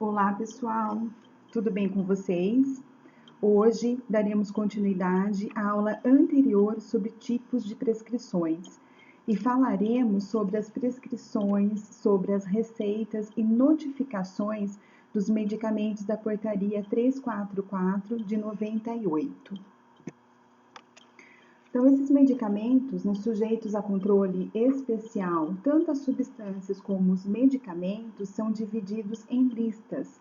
Olá, pessoal, tudo bem com vocês? Hoje daremos continuidade à aula anterior sobre tipos de prescrições e falaremos sobre as prescrições, sobre as receitas e notificações dos medicamentos da Portaria 344 de 98. Então, esses medicamentos, sujeitos a controle especial, tanto as substâncias como os medicamentos, são divididos em listas,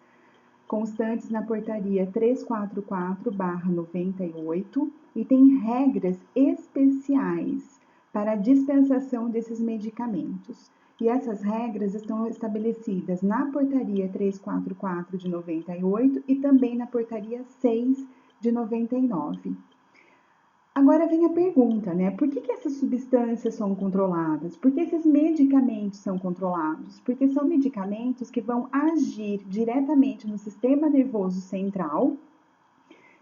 constantes na Portaria 344/98 e tem regras especiais para a dispensação desses medicamentos. E essas regras estão estabelecidas na Portaria 344 de 98 e também na Portaria 6 de 99. Agora vem a pergunta, né? Por que essas substâncias são controladas? Por que esses medicamentos são controlados? Porque são medicamentos que vão agir diretamente no sistema nervoso central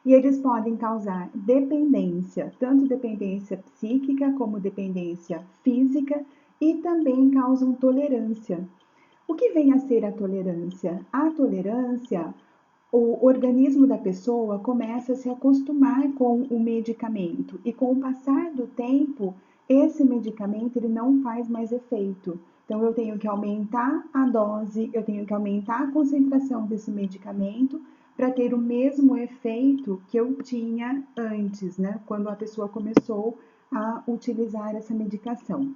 e eles podem causar dependência, tanto dependência psíquica como dependência física, e também causam tolerância. O que vem a ser a tolerância? A tolerância, o organismo da pessoa começa a se acostumar com o medicamento e com o passar do tempo, esse medicamento ele não faz mais efeito. Então eu tenho que aumentar a dose, eu tenho que aumentar a concentração desse medicamento para ter o mesmo efeito que eu tinha antes, né? Quando a pessoa começou a utilizar essa medicação.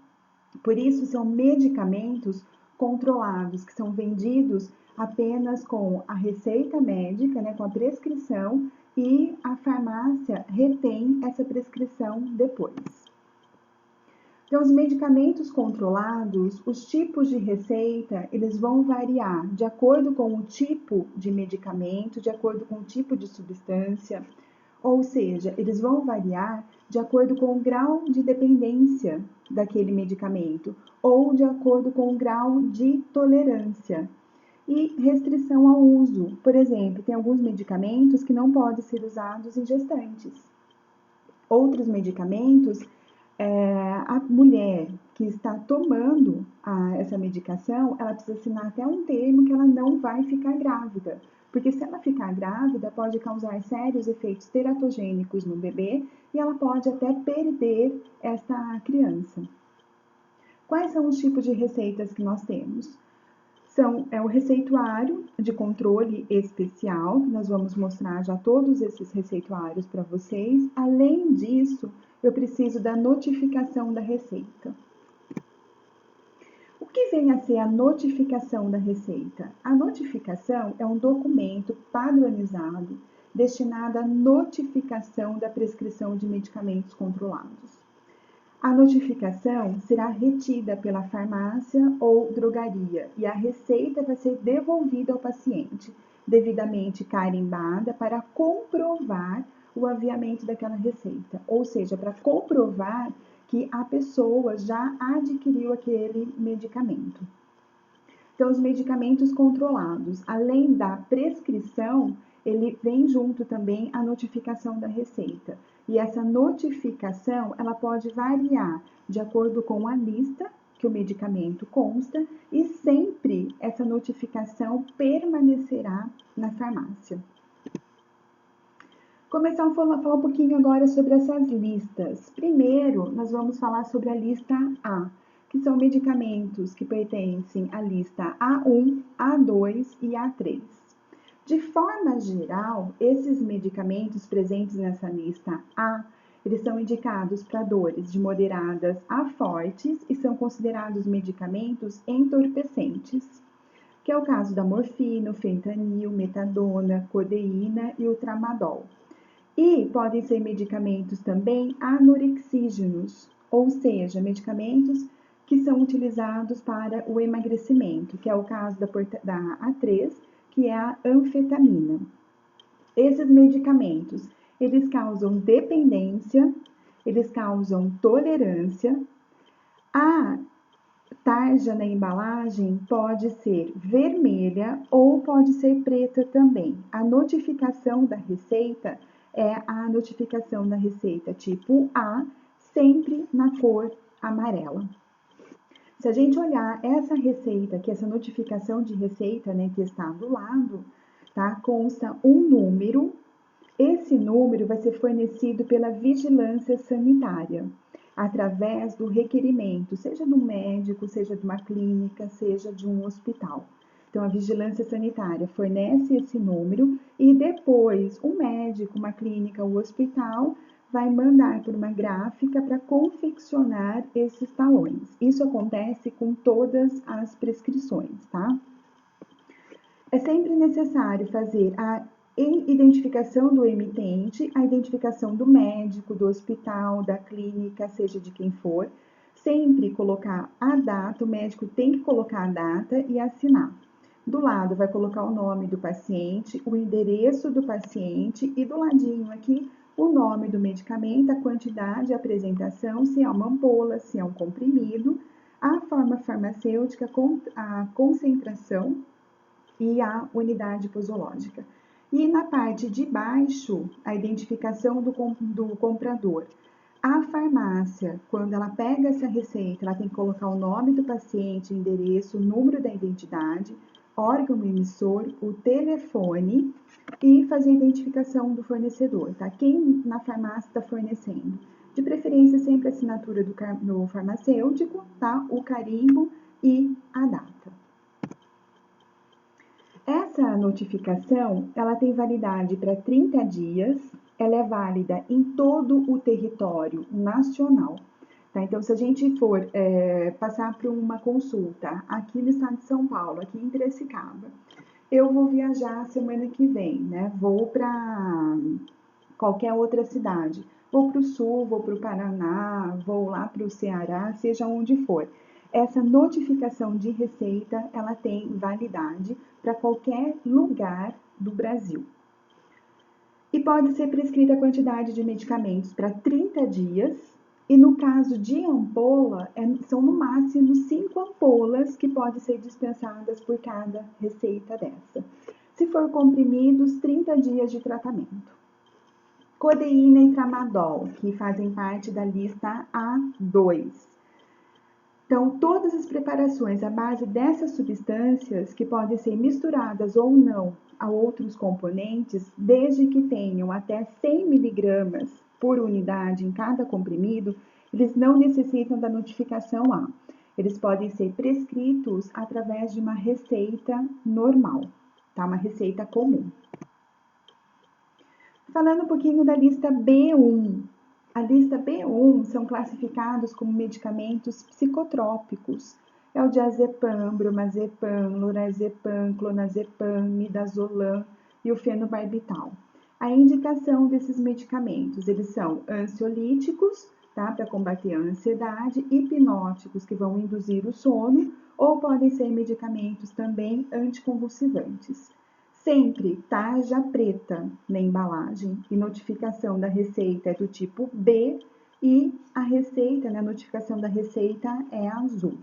Por isso são medicamentos controlados, que são vendidos apenas com a receita médica, né, com a prescrição, e a farmácia retém essa prescrição depois. Então, os medicamentos controlados, os tipos de receita, eles vão variar de acordo com o tipo de medicamento, de acordo com o tipo de substância, ou seja, eles vão variar de acordo com o grau de dependência daquele medicamento ou de acordo com o grau de tolerância e restrição ao uso. Por exemplo, tem alguns medicamentos que não podem ser usados em gestantes. Outros medicamentos, a mulher que está tomando essa medicação, ela precisa assinar até um termo que ela não vai ficar grávida. Porque se ela ficar grávida, pode causar sérios efeitos teratogênicos no bebê e ela pode até perder essa criança. Quais são os tipos de receitas que nós temos? O receituário de controle especial, que nós vamos mostrar já todos esses receituários para vocês. Além disso, eu preciso da notificação da receita. O que vem a ser a notificação da receita? A notificação é um documento padronizado destinado à notificação da prescrição de medicamentos controlados. A notificação será retida pela farmácia ou drogaria e a receita vai ser devolvida ao paciente, devidamente carimbada para comprovar o aviamento daquela receita, ou seja, para comprovar que a pessoa já adquiriu aquele medicamento. Então, os medicamentos controlados, além da prescrição, ele vem junto também a notificação da receita. E essa notificação, ela pode variar de acordo com a lista que o medicamento consta e sempre essa notificação permanecerá na farmácia. Começar a falar um pouquinho agora sobre essas listas. Primeiro, nós vamos falar sobre a lista A, que são medicamentos que pertencem à lista A1, A2 e A3. De forma geral, esses medicamentos presentes nessa lista A, eles são indicados para dores de moderadas a fortes e são considerados medicamentos entorpecentes, que é o caso da morfina, fentanil, metadona, codeína e o tramadol. E podem ser medicamentos também anorexígenos, ou seja, medicamentos que são utilizados para o emagrecimento, que é o caso da A3, que é a anfetamina. Esses medicamentos, eles causam dependência, eles causam tolerância. A tarja na embalagem pode ser vermelha ou pode ser preta também. A notificação da receita é a notificação da receita tipo A, sempre na cor amarela. Se a gente olhar essa receita, que essa notificação de receita, né, que está do lado, tá? Consta um número. Esse número vai ser fornecido pela vigilância sanitária, através do requerimento, seja de um médico, seja de uma clínica, seja de um hospital. Então, a vigilância sanitária fornece esse número e depois um médico, uma clínica, o hospital vai mandar por uma gráfica para confeccionar esses talões. Isso acontece com todas as prescrições, tá? É sempre necessário fazer a identificação do emitente, a identificação do médico, do hospital, da clínica, seja de quem for. Sempre colocar a data, o médico tem que colocar a data e assinar. Do lado vai colocar o nome do paciente, o endereço do paciente e do ladinho aqui o nome do medicamento, a quantidade, a apresentação, se é uma ampola, se é um comprimido, a forma farmacêutica, a concentração e a unidade posológica. E na parte de baixo, a identificação do comprador. A farmácia, quando ela pega essa receita, ela tem que colocar o nome do paciente, endereço, o número da identidade, órgão emissor, o telefone e fazer a identificação do fornecedor, tá? Quem na farmácia está fornecendo. De preferência, sempre a assinatura do farmacêutico, tá? O carimbo e a data. Essa notificação, ela tem validade para 30 dias, ela é válida em todo o território nacional. Tá? Então, se a gente for passar por uma consulta aqui no estado de São Paulo, aqui em Piracicaba, eu vou viajar semana que vem, né? Vou para qualquer outra cidade. Vou para o sul, vou para o Paraná, vou lá para o Ceará, seja onde for. Essa notificação de receita, ela tem validade para qualquer lugar do Brasil. E pode ser prescrita a quantidade de medicamentos para 30 dias, e no caso de ampola, são no máximo 5 ampolas que podem ser dispensadas por cada receita dessa. Se for comprimidos, 30 dias de tratamento. Codeína e tramadol, que fazem parte da lista A2. Então, todas as preparações à base dessas substâncias, que podem ser misturadas ou não a outros componentes, desde que tenham até 100 miligramas por unidade em cada comprimido, eles não necessitam da notificação A. Eles podem ser prescritos através de uma receita normal, tá? Uma receita comum. Falando um pouquinho da lista B1. A lista B1 são classificados como medicamentos psicotrópicos. É o diazepam, bromazepam, lorazepam, clonazepam, midazolam e o fenobarbital. A indicação desses medicamentos, eles são ansiolíticos, tá, para combater a ansiedade, hipnóticos, que vão induzir o sono, ou podem ser medicamentos também anticonvulsivantes. Sempre tarja preta na embalagem e notificação da receita é do tipo B e a receita, né, a notificação da receita é azul.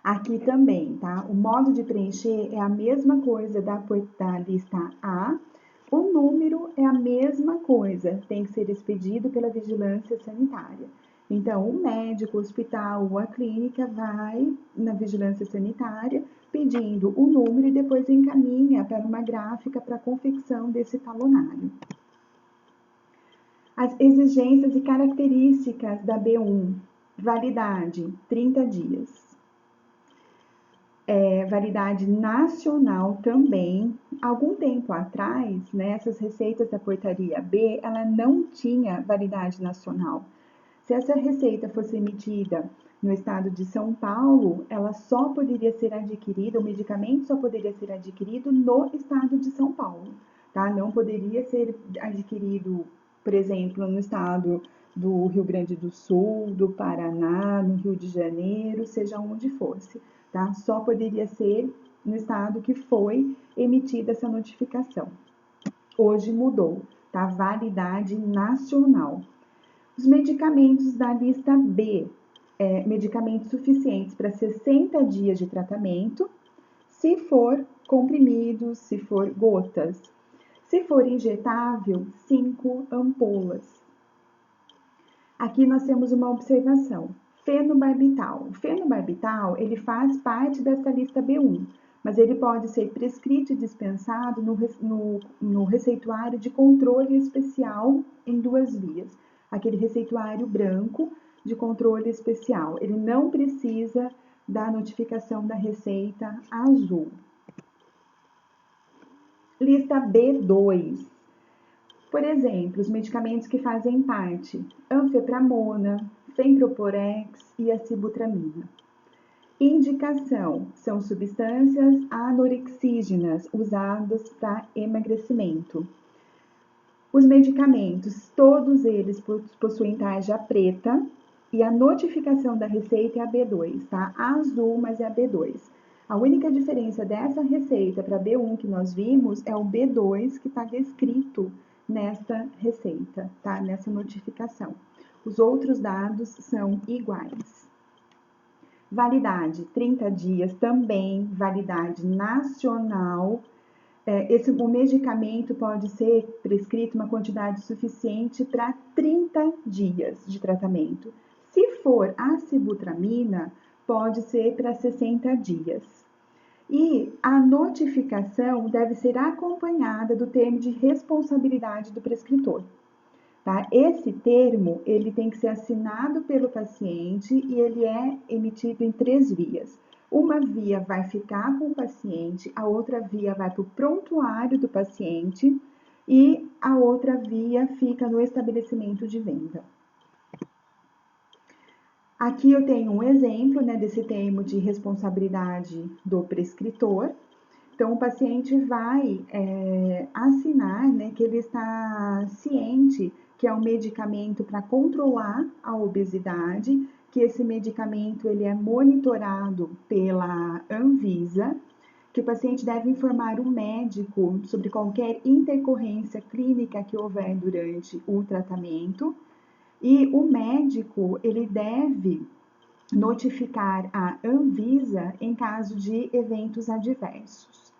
Aqui também, tá? O modo de preencher é a mesma coisa da lista A, o número é a mesma coisa, tem que ser expedido pela vigilância sanitária. Então, o médico, o hospital ou a clínica vai na vigilância sanitária pedindo o número e depois encaminha para uma gráfica para a confecção desse talonário. As exigências e características da B1. Validade, 30 dias. Validade nacional também. Algum tempo atrás, né, essas receitas da portaria B, ela não tinha validade nacional. Se essa receita fosse emitida no estado de São Paulo, ela só poderia ser adquirida, o medicamento só poderia ser adquirido no estado de São Paulo, tá? Não poderia ser adquirido, por exemplo, no estado do Rio Grande do Sul, do Paraná, no Rio de Janeiro, seja onde fosse, tá? Só poderia ser no estado que foi emitida essa notificação. Hoje mudou, tá? Validade nacional. Os medicamentos da lista B, medicamentos suficientes para 60 dias de tratamento, se for comprimidos, se for gotas. Se for injetável, 5 ampolas. Aqui nós temos uma observação. Fenobarbital. O fenobarbital, ele faz parte dessa lista B1, mas ele pode ser prescrito e dispensado no receituário de controle especial em 2 vias. Aquele receituário branco de controle especial. Ele não precisa da notificação da receita azul. Lista B2. Por exemplo, os medicamentos que fazem parte: anfepramona, fenproporex e a sibutramina. Indicação: são substâncias anorexígenas usadas para emagrecimento. Os medicamentos, todos eles possuem tarja preta e a notificação da receita é a B2, tá? A azul, mas é a B2. A única diferença dessa receita para B1 que nós vimos é o B2 que está descrito nesta receita, tá? Nessa notificação. Os outros dados são iguais. Validade, 30 dias também, validade nacional. O medicamento pode ser prescrito uma quantidade suficiente para 30 dias de tratamento. Se for a sibutramina, pode ser para 60 dias. E a notificação deve ser acompanhada do termo de responsabilidade do prescritor. Tá? Esse termo, ele tem que ser assinado pelo paciente e ele é emitido em 3 vias. Uma via vai ficar com o paciente, a outra via vai para o prontuário do paciente e a outra via fica no estabelecimento de venda. Aqui eu tenho um exemplo, né, desse termo de responsabilidade do prescritor. Então, o paciente vai assinar, né, que ele está ciente que é um medicamento para controlar a obesidade, que esse medicamento ele é monitorado pela Anvisa, que o paciente deve informar o médico sobre qualquer intercorrência clínica que houver durante o tratamento, e o médico ele deve notificar a Anvisa em caso de eventos adversos.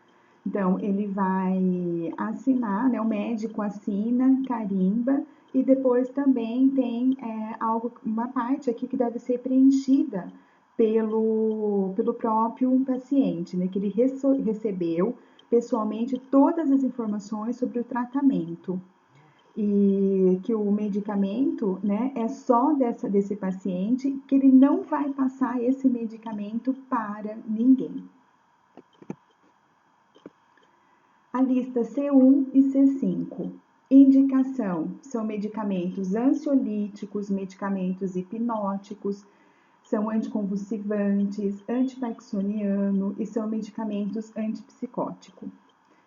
Então, ele vai assinar, né, o médico assina, carimba, e depois também tem uma parte aqui que deve ser preenchida pelo próprio paciente, né, que ele recebeu pessoalmente todas as informações sobre o tratamento. E que o medicamento, né, é só desse paciente, que ele não vai passar esse medicamento para ninguém. A lista C1 e C5. Indicação: são medicamentos ansiolíticos, medicamentos hipnóticos, são anticonvulsivantes, antiparkinsoniano e são medicamentos antipsicóticos.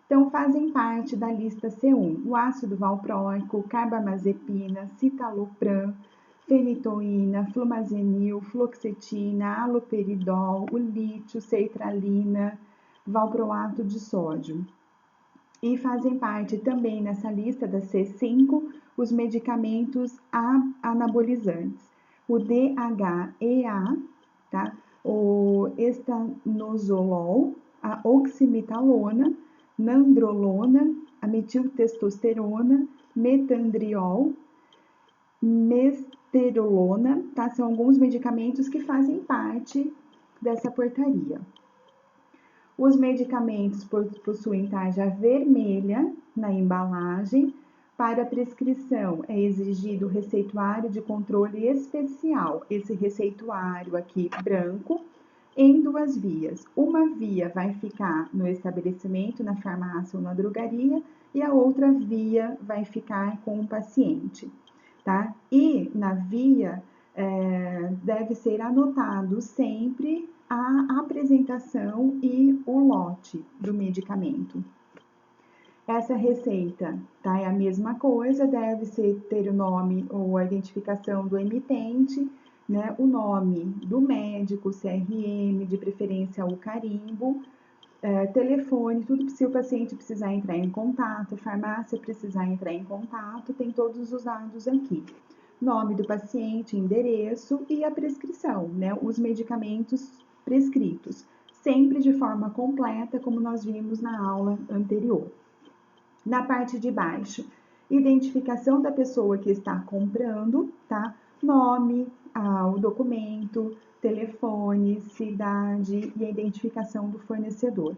Então, fazem parte da lista C1 o ácido valproico, carbamazepina, citalopram, fenitoína, flumazenil, fluoxetina, haloperidol, o lítio, sertralina, valproato de sódio. E fazem parte também nessa lista da C5 os medicamentos anabolizantes, o DHEA, tá? O estanozolol, a oximetalona, nandrolona, a metiltestosterona, metandriol, mesterolona, tá? São alguns medicamentos que fazem parte dessa portaria. Os medicamentos possuem tarja vermelha na embalagem. Para prescrição é exigido receituário de controle especial. Esse receituário aqui branco em 2 vias. Uma via vai ficar no estabelecimento, na farmácia ou na drogaria, e a outra via vai ficar com o paciente, tá? E na via deve ser anotado sempre a apresentação e o lote do medicamento. Essa receita, tá? É a mesma coisa, deve ter o nome ou a identificação do emitente, né? O nome do médico, CRM, de preferência o carimbo, telefone, tudo se o paciente precisar entrar em contato, farmácia precisar entrar em contato, tem todos os dados aqui. Nome do paciente, endereço e a prescrição, né? Os medicamentos prescritos, sempre de forma completa, como nós vimos na aula anterior. Na parte de baixo, identificação da pessoa que está comprando, tá? nome, o documento, telefone, cidade e a identificação do fornecedor.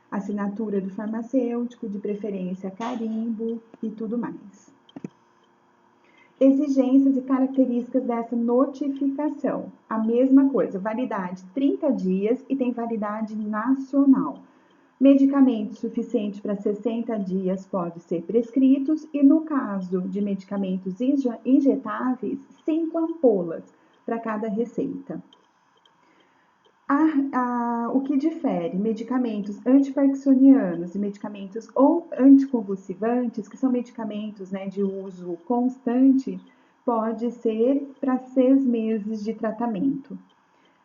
Assinatura do farmacêutico, de preferência carimbo e tudo mais. Exigências e características dessa notificação. A mesma coisa, validade 30 dias e tem validade nacional. Medicamentos suficientes para 60 dias podem ser prescritos e, no caso de medicamentos injetáveis, 5 ampolas para cada receita. O que difere medicamentos antiparkinsonianos e medicamentos ou anticonvulsivantes, que são medicamentos, né, de uso constante, pode ser para 6 meses de tratamento.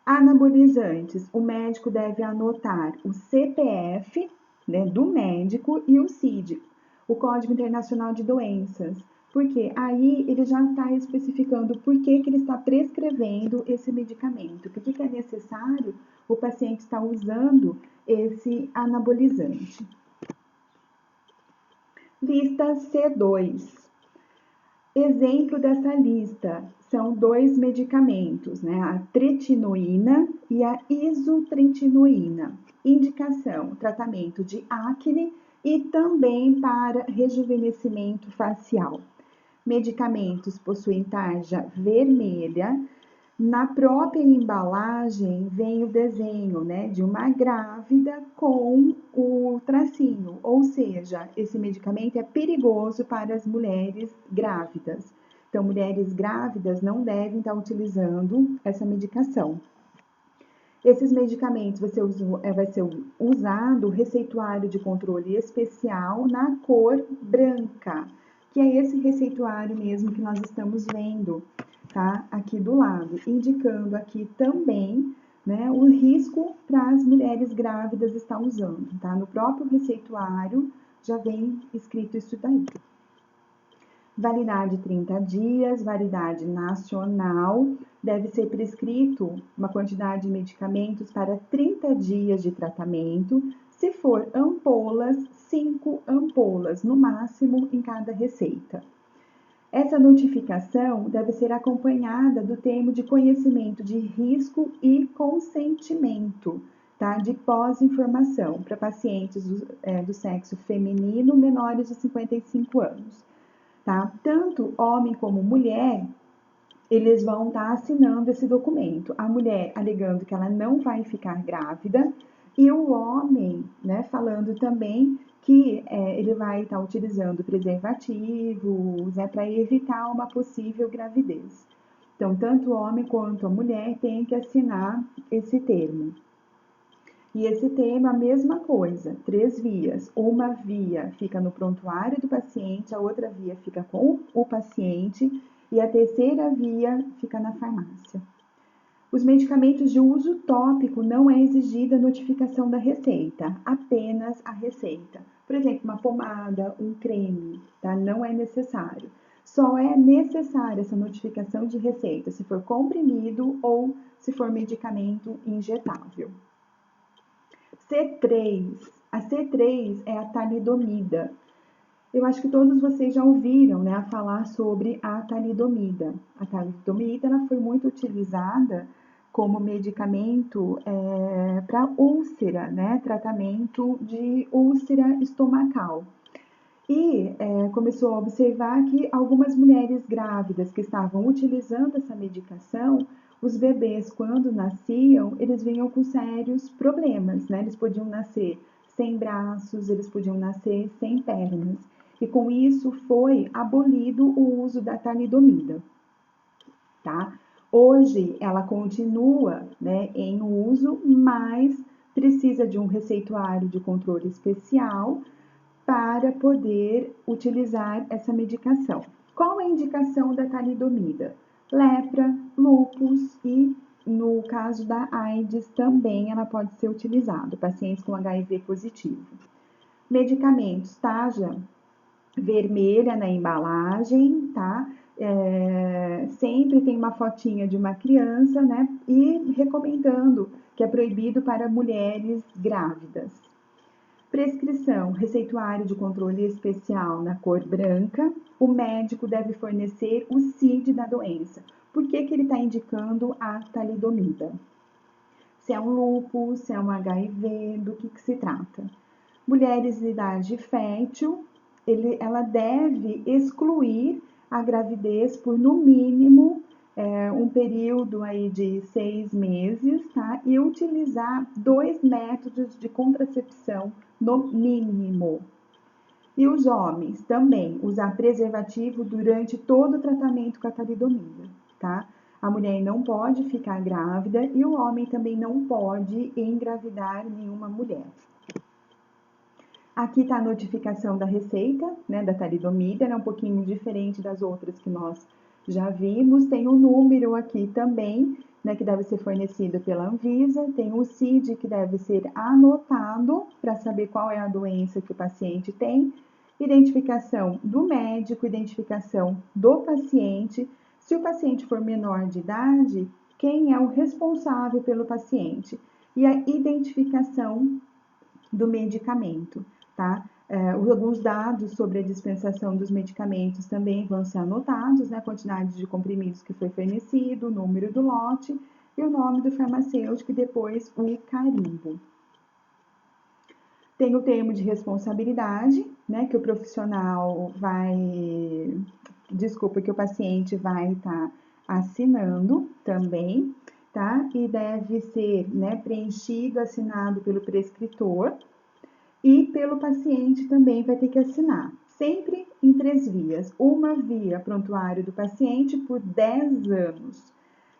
Anabolizantes, o médico deve anotar o CPF, né, do médico e o CID, o Código Internacional de Doenças, porque aí ele já está especificando por que ele está prescrevendo esse medicamento, por que é necessário o paciente estar usando esse anabolizante. Lista C2. Exemplo dessa lista são 2 medicamentos, né? A tretinoína e a isotretinoína. Indicação, tratamento de acne e também para rejuvenescimento facial. Medicamentos possuem tarja vermelha. Na própria embalagem vem o desenho, né, de uma grávida com o tracinho, ou seja, esse medicamento é perigoso para as mulheres grávidas. Então, mulheres grávidas não devem estar utilizando essa medicação. Esses medicamentos vai ser usado o receituário de controle especial na cor branca, que é esse receituário mesmo que nós estamos vendo, tá? Aqui do lado, indicando aqui também, né, o risco para as mulheres grávidas estar usando, tá? No próprio receituário já vem escrito isso daí. Validade 30 dias, validade nacional, deve ser prescrito uma quantidade de medicamentos para 30 dias de tratamento. Se for ampolas, 5 ampolas, no máximo, em cada receita. Essa notificação deve ser acompanhada do termo de conhecimento de risco e consentimento, tá? De pós-informação para pacientes do sexo feminino menores de 55 anos. Tá? Tanto homem como mulher, eles vão estar assinando esse documento. A mulher alegando que ela não vai ficar grávida e o homem, né, falando também que ele vai estar utilizando preservativos, né, para evitar uma possível gravidez. Então, tanto o homem quanto a mulher têm que assinar esse termo. E esse tema, a mesma coisa, 3 vias. Uma via fica no prontuário do paciente, a outra via fica com o paciente e a terceira via fica na farmácia. Os medicamentos de uso tópico não é exigida a notificação da receita, apenas a receita. Por exemplo, uma pomada, um creme, tá? Não é necessário. Só é necessária essa notificação de receita se for comprimido ou se for medicamento injetável. C3. A C3 é a talidomida. Eu acho que todos vocês já ouviram, né, falar sobre a talidomida. A talidomida ela foi muito utilizada como medicamento para úlcera, né, tratamento de úlcera estomacal. E começou a observar que algumas mulheres grávidas que estavam utilizando essa medicação, os bebês, quando nasciam, eles vinham com sérios problemas, né? Eles podiam nascer sem braços, eles podiam nascer sem pernas. E com isso foi abolido o uso da talidomida, tá? Hoje ela continua, né, em uso, mas precisa de um receituário de controle especial para poder utilizar essa medicação. Qual é a indicação da talidomida? Lepra, lúpus e, no caso da AIDS, também ela pode ser utilizada, pacientes com HIV positivo. Medicamentos, tarja vermelha na embalagem, tá? Sempre tem uma fotinha de uma criança, né? E recomendando que é proibido para mulheres grávidas. Prescrição, receituário de controle especial na cor branca. O médico deve fornecer o CID da doença. por que ele está indicando a talidomida. Se é um lúpus, se é um HIV, do que se trata. Mulheres de idade fértil, ela deve excluir a gravidez por no mínimo um período aí de 6 meses, tá? E utilizar 2 métodos de contracepção no mínimo. E os homens também usar preservativo durante todo o tratamento com a talidomida, tá? A mulher não pode ficar grávida e o homem também não pode engravidar nenhuma mulher. Aqui está a notificação da receita, né, da talidomida, ela é um pouquinho diferente das outras que nós já vimos. Tem um número aqui também, né, que deve ser fornecido pela Anvisa. Tem o CID que deve ser anotado para saber qual é a doença que o paciente tem. Identificação do médico, identificação do paciente. Se o paciente for menor de idade, quem é o responsável pelo paciente? E a identificação do medicamento, tá? Alguns dados sobre a dispensação dos medicamentos também vão ser anotados, né? A quantidade de comprimidos que foi fornecido, o número do lote e o nome do farmacêutico e depois o carimbo. Tem o termo de responsabilidade, né? Que o profissional que o paciente vai estar assinando também, tá? E deve ser, né, preenchido, assinado pelo prescritor e pelo paciente também vai ter que assinar. Sempre em 3 vias. Uma via, prontuário do paciente por 10 anos.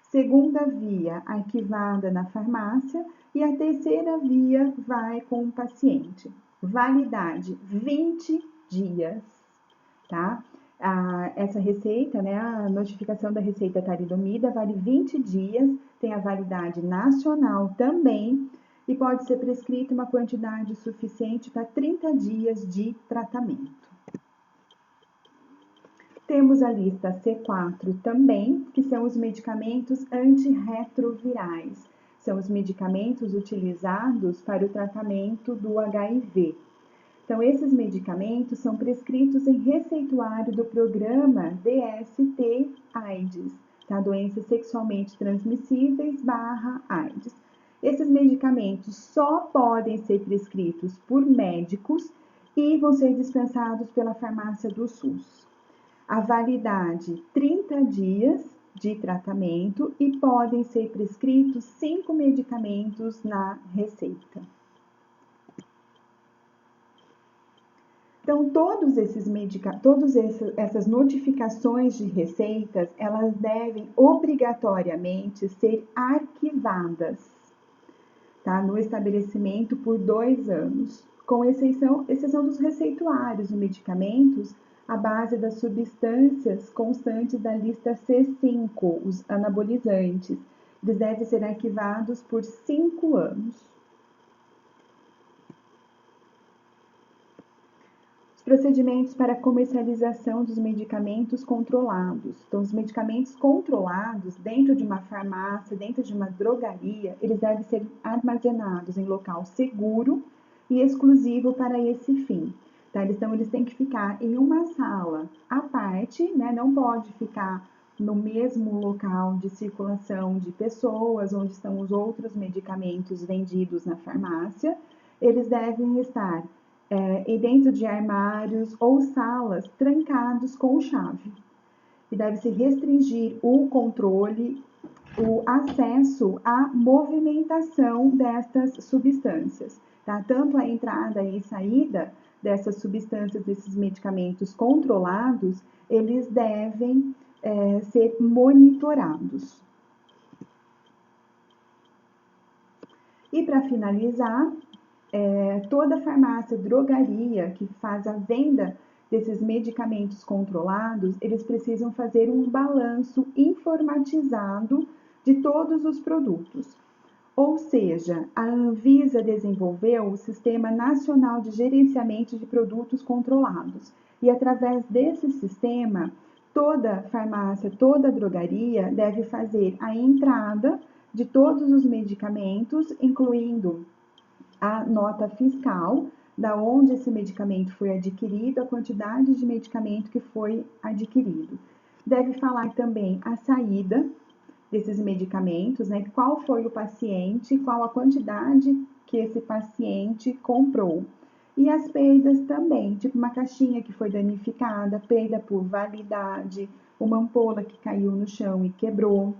Segunda via, arquivada na farmácia. E a terceira via vai com o paciente. Validade, 20 dias, tá? Essa receita, né, a notificação da receita talidomida vale 20 dias, tem a validade nacional também e pode ser prescrita uma quantidade suficiente para 30 dias de tratamento. Temos a lista C4 também, que são os medicamentos antirretrovirais. São os medicamentos utilizados para o tratamento do HIV. Então, esses medicamentos são prescritos em receituário do programa DST-AIDS, tá? Doenças sexualmente transmissíveis / AIDS. Esses medicamentos só podem ser prescritos por médicos e vão ser dispensados pela farmácia do SUS. A validade, 30 dias de tratamento e podem ser prescritos 5 medicamentos na receita. Então, todas essas notificações de receitas, elas devem obrigatoriamente ser arquivadas, tá? No estabelecimento por 2 anos, com exceção dos receituários de medicamentos à base das substâncias constantes da lista C5, os anabolizantes. Eles devem ser arquivados por 5 anos. Procedimentos para comercialização dos medicamentos controlados. Então, os medicamentos controlados dentro de uma farmácia, dentro de uma drogaria, eles devem ser armazenados em local seguro e exclusivo para esse fim. Tá? Então, eles têm que ficar em uma sala à parte, né? Não pode ficar no mesmo local de circulação de pessoas, onde estão os outros medicamentos vendidos na farmácia. Eles devem estar e dentro de armários ou salas trancados com chave. E deve-se restringir o controle, o acesso à movimentação destas substâncias, tá? Tanto a entrada e saída dessas substâncias, desses medicamentos controlados, eles devem ser monitorados. E para finalizar, toda farmácia, drogaria que faz a venda desses medicamentos controlados, eles precisam fazer um balanço informatizado de todos os produtos. Ou seja, a Anvisa desenvolveu o Sistema Nacional de Gerenciamento de Produtos Controlados. E através desse sistema, toda farmácia, toda drogaria deve fazer a entrada de todos os medicamentos, incluindo a nota fiscal, da onde esse medicamento foi adquirido, a quantidade de medicamento que foi adquirido. Deve falar também a saída desses medicamentos, né? Qual foi o paciente, qual a quantidade que esse paciente comprou. E as perdas também, tipo uma caixinha que foi danificada, perda por validade, uma ampola que caiu no chão e quebrou.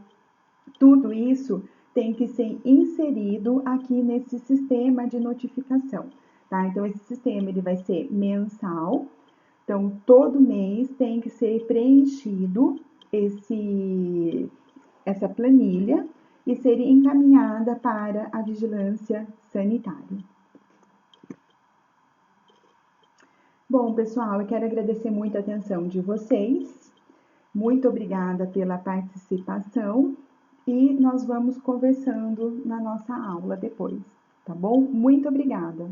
Tudo isso tem que ser inserido aqui nesse sistema de notificação, tá? Então, esse sistema ele vai ser mensal. Então, todo mês tem que ser preenchido essa planilha e ser encaminhada para a vigilância sanitária. Bom, pessoal, eu quero agradecer muito a atenção de vocês. Muito obrigada pela participação e nós vamos conversando na nossa aula depois, tá bom? Muito obrigada!